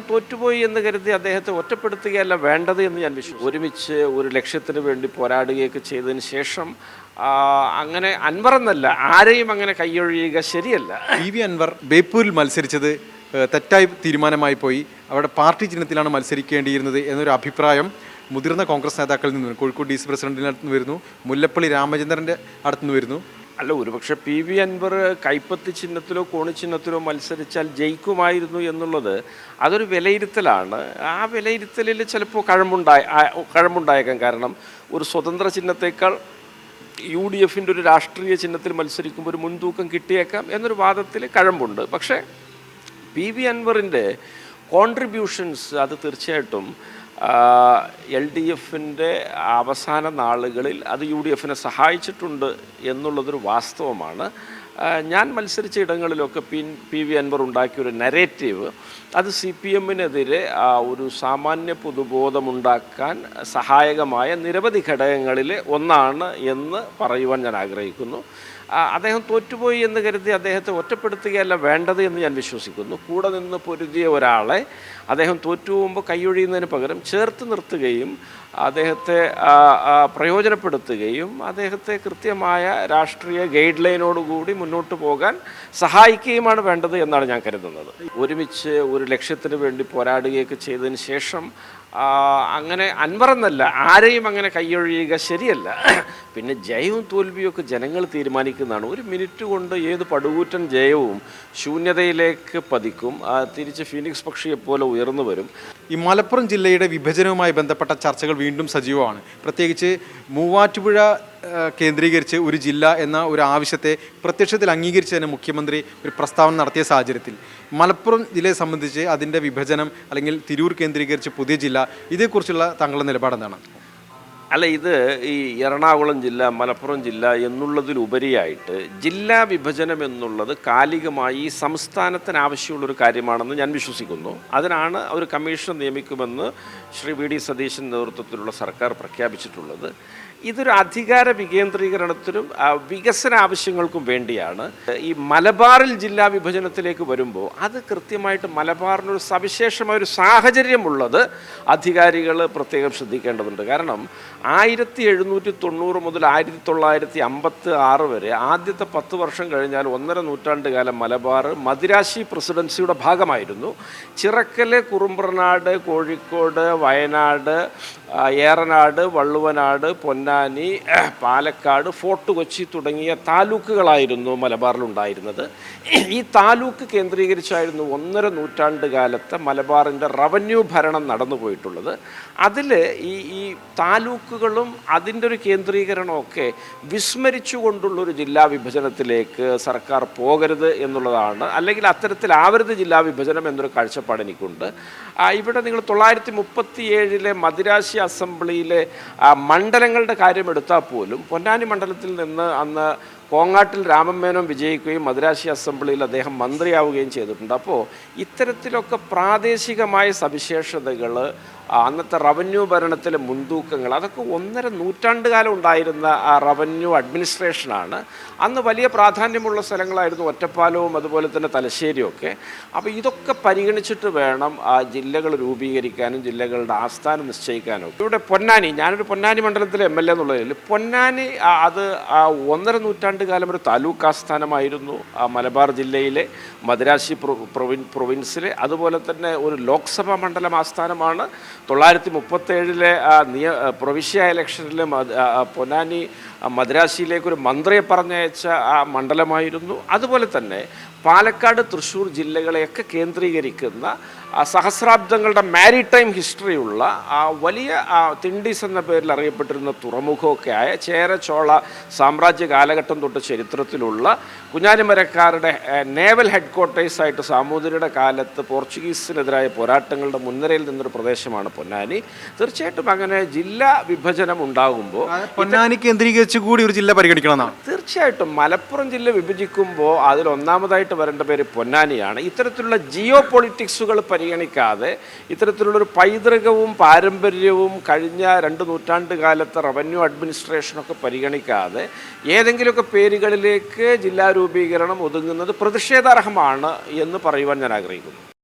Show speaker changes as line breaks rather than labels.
തോറ്റുപോയി എന്ന് കരുതി അദ്ദേഹത്തെ ഒറ്റപ്പെടുത്തുകയല്ല വേണ്ടത് എന്ന് ഞാൻ വിശ്വസിക്കുന്നു. ഒരുമിച്ച് ഒരു ലക്ഷ്യത്തിന് വേണ്ടി പോരാടുകയൊക്കെ ചെയ്തതിന് ശേഷം അങ്ങനെ അൻവർ എന്നല്ല ആരെയും അങ്ങനെ കൈയൊഴിയുക ശരിയല്ല.
PV അൻവർ ബേപ്പൂരിൽ മത്സരിച്ചത് തെറ്റായി തീരുമാനമായി പോയി, അവിടെ പാർട്ടി ചിഹ്നത്തിലാണ് മത്സരിക്കേണ്ടിയിരുന്നത് എന്നൊരു അഭിപ്രായം മുതിർന്ന കോൺഗ്രസ് നേതാക്കളിൽ നിന്ന് കോഴിക്കോട് DC പ്രസിഡന്റിൻ്റെ അടുത്ത് നിന്ന് വരുന്നു, മുല്ലപ്പള്ളി രാമചന്ദ്രൻ്റെ അടുത്തുനിന്ന് വരുന്നു.
അല്ല, ഒരുപക്ഷെ PV അൻവർ കൈപ്പത്തി ചിഹ്നത്തിലോ കോണി ചിഹ്നത്തിലോ മത്സരിച്ചാൽ ജയിക്കുമായിരുന്നു എന്നുള്ളത് അതൊരു വിലയിരുത്തലാണ്. ആ വിലയിരുത്തലിൽ ചിലപ്പോൾ കഴമ്പുണ്ടായേക്കാം. കാരണം ഒരു സ്വതന്ത്ര ചിഹ്നത്തേക്കാൾ UDFൻ്റെ ഒരു രാഷ്ട്രീയ ചിഹ്നത്തിൽ മത്സരിക്കുമ്പോൾ ഒരു മുൻതൂക്കം കിട്ടിയേക്കാം എന്നൊരു വാദത്തിൽ കഴമ്പുണ്ട്. പക്ഷേ PV അൻവറിൻ്റെ കോൺട്രിബ്യൂഷൻസ് അത് തീർച്ചയായിട്ടും LDFൻ്റെ അവസാന നാളുകളിൽ അത് UDFനെ സഹായിച്ചിട്ടുണ്ട് എന്നുള്ളതൊരു വാസ്തവമാണ്. ഞാൻ മത്സരിച്ച ഇടങ്ങളിലൊക്കെ PV അൻവർ ഉണ്ടാക്കിയൊരു നരേറ്റീവ് അത് CPMനെതിരെ ഒരു സാമാന്യ പൊതുബോധമുണ്ടാക്കാൻ സഹായകമായ നിരവധി ഘടകങ്ങളിൽ ഒന്നാണ് എന്ന് പറയുവാൻ ഞാൻ ആഗ്രഹിക്കുന്നു. അദ്ദേഹം തോറ്റുപോയി എന്ന് കരുതി അദ്ദേഹത്തെ ഒറ്റപ്പെടുത്തുകയല്ല വേണ്ടത് എന്ന് ഞാൻ വിശ്വസിക്കുന്നു. കൂടെ നിന്ന് പൊരുതിയ ഒരാളെ അദ്ദേഹം തോറ്റുപോകുമ്പോൾ കൈയൊഴിയുന്നതിന് പകരം ചേർത്ത് നിർത്തുകയും അദ്ദേഹത്തെ പ്രയോജനപ്പെടുത്തുകയും അദ്ദേഹത്തെ കൃത്യമായ രാഷ്ട്രീയ ഗൈഡ് ലൈനോടുകൂടി മുന്നോട്ട് പോകാൻ സഹായിക്കുകയുമാണ് വേണ്ടത് എന്നാണ് ഞാൻ കരുതുന്നത്. ഒരുമിച്ച് ഒരു ലക്ഷ്യത്തിന് വേണ്ടി പോരാടുകയൊക്കെ ചെയ്തതിന് ശേഷം അങ്ങനെ അൻവർ എന്നല്ല ആരെയും അങ്ങനെ കൈയൊഴിയുക ശരിയല്ല. പിന്നെ ജയവും തോൽവിയും ഒക്കെ ജനങ്ങൾ തീരുമാനിക്കുന്നതാണ്. ഒരു മിനിറ്റ് കൊണ്ട് ഏത് പടുകൂറ്റൻ ജയവും ശൂന്യതയിലേക്ക് പതിക്കും, തിരിച്ച് ഫീനിക്സ് പക്ഷിയെപ്പോലെ ഉയർന്നു വരും.
ഈ മലപ്പുറം ജില്ലയുടെ വിഭജനവുമായി ബന്ധപ്പെട്ട ചർച്ചകൾ വീണ്ടും സജീവമാണ്. പ്രത്യേകിച്ച് മൂവാറ്റുപുഴ കേന്ദ്രീകരിച്ച് ഒരു ജില്ല എന്ന ഒരു ആവശ്യത്തെ പ്രത്യക്ഷത്തിൽ അംഗീകരിച്ചതിന് മുഖ്യമന്ത്രി ഒരു പ്രസ്താവന നടത്തിയ സാഹചര്യത്തിൽ മലപ്പുറം ജില്ലയെ സംബന്ധിച്ച് അതിൻ്റെ വിഭജനം അല്ലെങ്കിൽ തിരൂർ കേന്ദ്രീകരിച്ച് പുതിയ ജില്ല, ഇതേക്കുറിച്ചുള്ള താങ്കളുടെ നിലപാടെന്താണ്?
അല്ല, ഇത് ഈ എറണാകുളം ജില്ല, മലപ്പുറം ജില്ല എന്നുള്ളതിലുപരിയായിട്ട് ജില്ലാ വിഭജനം എന്നുള്ളത് കാലികമായി സംസ്ഥാനത്തിന് ആവശ്യമുള്ളൊരു കാര്യമാണെന്ന് ഞാൻ വിശ്വസിക്കുന്നു. അതിനാണ് ഒരു കമ്മീഷൻ നിയമിക്കുമെന്ന് ശ്രീ VD സതീശൻ നേതൃത്വത്തിലുള്ള സർക്കാർ പ്രഖ്യാപിച്ചിട്ടുള്ളത്. ഇതൊരു അധികാര വികേന്ദ്രീകരണത്തിനും വികസന ആവശ്യങ്ങൾക്കും വേണ്ടിയാണ്. ഈ മലബാറിൽ ജില്ലാ വിഭജനത്തിലേക്ക് വരുമ്പോൾ അത് കൃത്യമായിട്ട് മലബാറിനൊരു സവിശേഷമായൊരു സാഹചര്യമുള്ളത് അധികാരികൾ പ്രത്യേകം ശ്രദ്ധിക്കേണ്ടതുണ്ട്. കാരണം 1790 മുതൽ 1956 വരെ ആദ്യത്തെ 10 വർഷം കഴിഞ്ഞാൽ 1.5 നൂറ്റാണ്ട് കാലം മലബാർ മദിരാശി പ്രസിഡൻസിയുടെ ഭാഗമായിരുന്നു. ചിറക്കല്, കുറുമ്പ്രനാട്, കോഴിക്കോട്, വയനാട്, ഏറനാട്, വള്ളുവനാട്, പൊന്നാനി, പാലക്കാട്, ഫോർട്ട് കൊച്ചി തുടങ്ങിയ താലൂക്കുകളായിരുന്നു മലബാറിലുണ്ടായിരുന്നത്. ഈ താലൂക്ക് കേന്ദ്രീകരിച്ചായിരുന്നു 1.5 നൂറ്റാണ്ട് കാലത്തെ മലബാറിൻ്റെ റവന്യൂ ഭരണം നടന്നു പോയിട്ടുള്ളത്. അതിൽ ഈ താലൂക്കുകളും അതിൻ്റെ ഒരു കേന്ദ്രീകരണമൊക്കെ വിസ്മരിച്ചുകൊണ്ടുള്ളൊരു ജില്ലാ വിഭജനത്തിലേക്ക് സർക്കാർ പോകരുത് എന്നുള്ളതാണ്. അല്ലെങ്കിൽ അത്തരത്തിലാവരുത് ജില്ലാ വിഭജനം എന്നൊരു കാഴ്ചപ്പാട് എനിക്കുണ്ട്. ഇവിടെ നിങ്ങൾ 1937 മദിരാശി അസംബ്ലിയിലെ മണ്ഡലങ്ങളുടെ കാര്യം എടുത്താൽ പോലും പൊന്നാനി മണ്ഡലത്തിൽ നിന്ന് അന്ന് കോങ്ങാട്ടിൽ രാമമേനോൻ വിജയിക്കുകയും മദിരാശി അസംബ്ലിയിൽ അദ്ദേഹം മന്ത്രിയാവുകയും ചെയ്തിട്ടുണ്ട്. അപ്പോൾ ഇത്തരത്തിലൊക്കെ പ്രാദേശികമായ സവിശേഷതകൾ, അന്നത്തെ റവന്യൂ ഭരണത്തിലെ മുൻതൂക്കങ്ങൾ, അതൊക്കെ 1.5 നൂറ്റാണ്ട് കാലം ഉണ്ടായിരുന്ന ആ റവന്യൂ അഡ്മിനിസ്ട്രേഷനാണ്. അന്ന് വലിയ പ്രാധാന്യമുള്ള സ്ഥലങ്ങളായിരുന്നു ഒറ്റപ്പാലവും അതുപോലെ തന്നെ തലശ്ശേരിയും ഒക്കെ. അപ്പോൾ ഇതൊക്കെ പരിഗണിച്ചിട്ട് വേണം ആ ജില്ലകൾ രൂപീകരിക്കാനും ജില്ലകളുടെ ആസ്ഥാനം നിശ്ചയിക്കാനും. ഇവിടെ പൊന്നാനി, ഞാനൊരു പൊന്നാനി മണ്ഡലത്തിലെ MLA എന്നുള്ളതിൽ പൊന്നാനി അത് 1.5 നൂറ്റാണ്ട് കാലം ഒരു താലൂക്ക് ആസ്ഥാനമായിരുന്നു മലബാർ ജില്ലയിലെ മദിരാശി പ്രൊവിൻസിലെ. അതുപോലെ തന്നെ ഒരു ലോക്സഭാ മണ്ഡലം ആസ്ഥാനമാണ്. 1937 പ്രവിശ്യ ഇലക്ഷനിൽ പൊന്നാനി മദ്രാശിയിലേക്കൊരു മന്ത്രിയെ പറഞ്ഞയച്ച ആ മണ്ഡലമായിരുന്നു. അതുപോലെ തന്നെ പാലക്കാട്, തൃശ്ശൂർ ജില്ലകളെയൊക്കെ കേന്ദ്രീകരിക്കുന്ന സഹസ്രാബ്ദങ്ങളുടെ മാരിടൈം ഹിസ്റ്ററിയുള്ള വലിയ തിണ്ടീസ് എന്ന പേരിൽ അറിയപ്പെട്ടിരുന്ന തുറമുഖമൊക്കെ ആയ ചേര ചോള സാമ്രാജ്യ കാലഘട്ടം തൊട്ട് ചരിത്രത്തിലുള്ള കുഞ്ഞാലിമരക്കാരുടെ നേവൽ ഹെഡ് ക്വാർട്ടേഴ്സായിട്ട് സാമൂതിരിയുടെ കാലത്ത് പോർച്ചുഗീസിനെതിരായ പോരാട്ടങ്ങളുടെ മുൻനിരയിൽ നിന്നൊരു പ്രദേശമാണ് പൊന്നാനി. തീർച്ചയായിട്ടും അങ്ങനെ ജില്ലാ വിഭജനം ഉണ്ടാകുമ്പോൾ
പൊന്നാനി കേന്ദ്രീകരിച്ച് കൂടി ഒരു ജില്ല പരിഗണിക്കണമെന്നാണ്.
തീർച്ചയായിട്ടും മലപ്പുറം ജില്ല വിഭജിക്കുമ്പോൾ അതിൽ ഒന്നാമതായിട്ട് വരേണ്ട പേര് പൊന്നാനിയാണ്. ഇത്തരത്തിലുള്ള ജിയോ പൊളിറ്റിക്സുകൾ പരിഗണിക്കാതെ, ഇത്തരത്തിലുള്ളൊരു പൈതൃകവും പാരമ്പര്യവും കഴിഞ്ഞ 2 നൂറ്റാണ്ട് കാലത്തെ റവന്യൂ അഡ്മിനിസ്ട്രേഷനൊക്കെ പരിഗണിക്കാതെ ഏതെങ്കിലുമൊക്കെ പേരുകളിലേക്ക് ജില്ലാ രൂപീകരണം ഒതുങ്ങുന്നത് പ്രതിഷേധാർഹമാണ് എന്ന് പറയുവാൻ ഞാൻ ആഗ്രഹിക്കുന്നു.